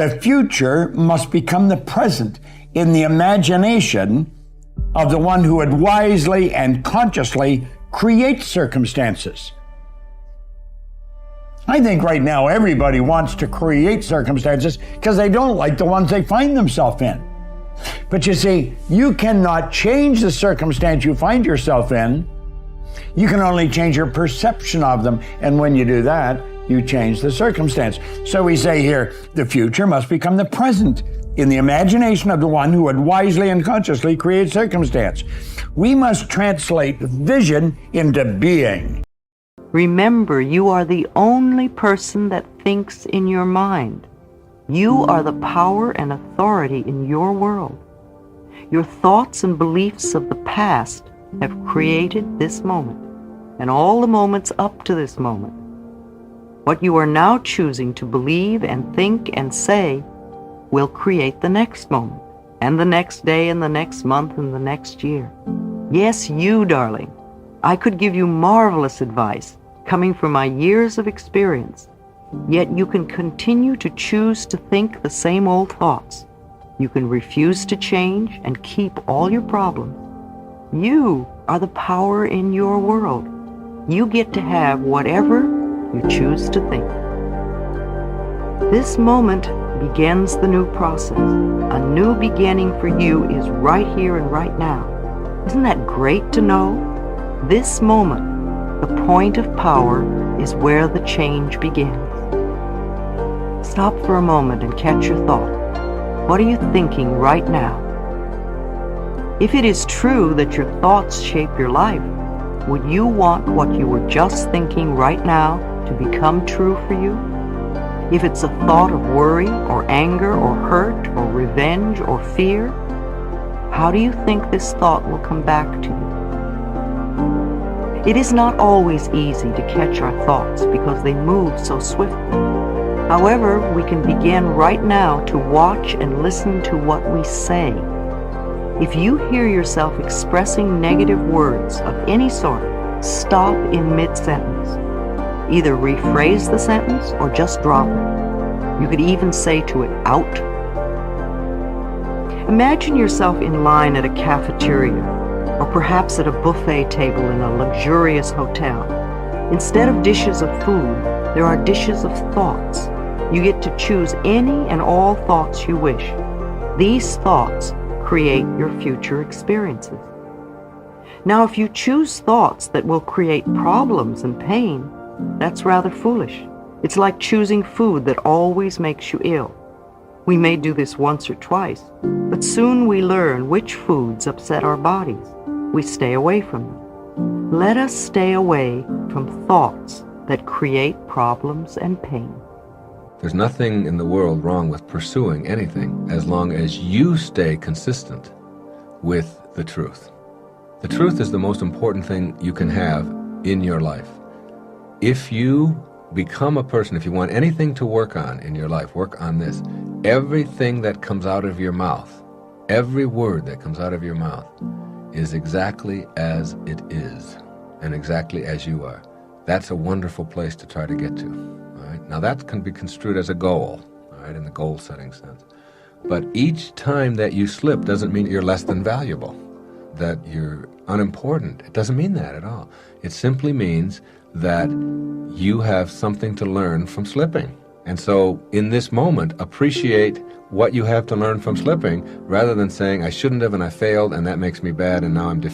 The future must become the present in the imagination of the one who would wisely and consciously create circumstances. I think right now everybody wants to create circumstances because they don't like the ones they find themselves in. But you see, you cannot change the circumstance you find yourself in. You can only change your perception of them. And when you do that, you change the circumstance. So we say here, the future must become the present in the imagination of the one who would wisely and consciously create circumstance. We must translate vision into being. Remember, you are the only person that thinks in your mind. You are the power and authority in your world. Your thoughts and beliefs of the past have created this moment, and all the moments up to this moment. What you are now choosing to believe and think and say will create the next moment, and the next day, and the next month, and the next year. Yes, you, darling. I could give you marvelous advice coming from my years of experience, yet you can continue to choose to think the same old thoughts. You can refuse to change and keep all your problems. You are the power in your world. You get to have whatever you choose to think. This moment begins the new process. A new beginning for you is right here and right now. Isn't that great to know? This moment, the point of power, is where the change begins. Stop for a moment and catch your thought. What are you thinking right now? If it is true that your thoughts shape your life, would you want what you were just thinking right now to become true for you? If it's a thought of worry or anger or hurt or revenge or fear, how do you think this thought will come back to you? It is not always easy to catch our thoughts because they move so swiftly. However, we can begin right now to watch and listen to what we say. If you hear yourself expressing negative words of any sort, stop in mid-sentence. Either rephrase the sentence or just drop it. You could even say to it, out. Imagine yourself in line at a cafeteria, or perhaps at a buffet table in a luxurious hotel. Instead of dishes of food, there are dishes of thoughts. You get to choose any and all thoughts you wish. These thoughts create your future experiences. Now, if you choose thoughts that will create problems and pain, that's rather foolish. It's like choosing food that always makes you ill. We may do this once or twice, but soon we learn which foods upset our bodies. We stay away from them. Let us stay away from thoughts that create problems and pain. There's nothing in the world wrong with pursuing anything as long as you stay consistent with the truth. The truth is the most important thing you can have in your life. If you become a person, if you want anything to work on in your life, work on this. Everything that comes out of your mouth, every word that comes out of your mouth is exactly as it is and exactly as you are. That's a wonderful place to try to get to. All right? Now that can be construed as a goal, all right, in the goal-setting sense. But each time that you slip doesn't mean you're less than valuable, that you're unimportant. It doesn't mean that at all. It simply means that you have something to learn from slipping. And so in this moment, appreciate what you have to learn from slipping rather than saying, I shouldn't have and I failed and that makes me bad and now I'm defeated.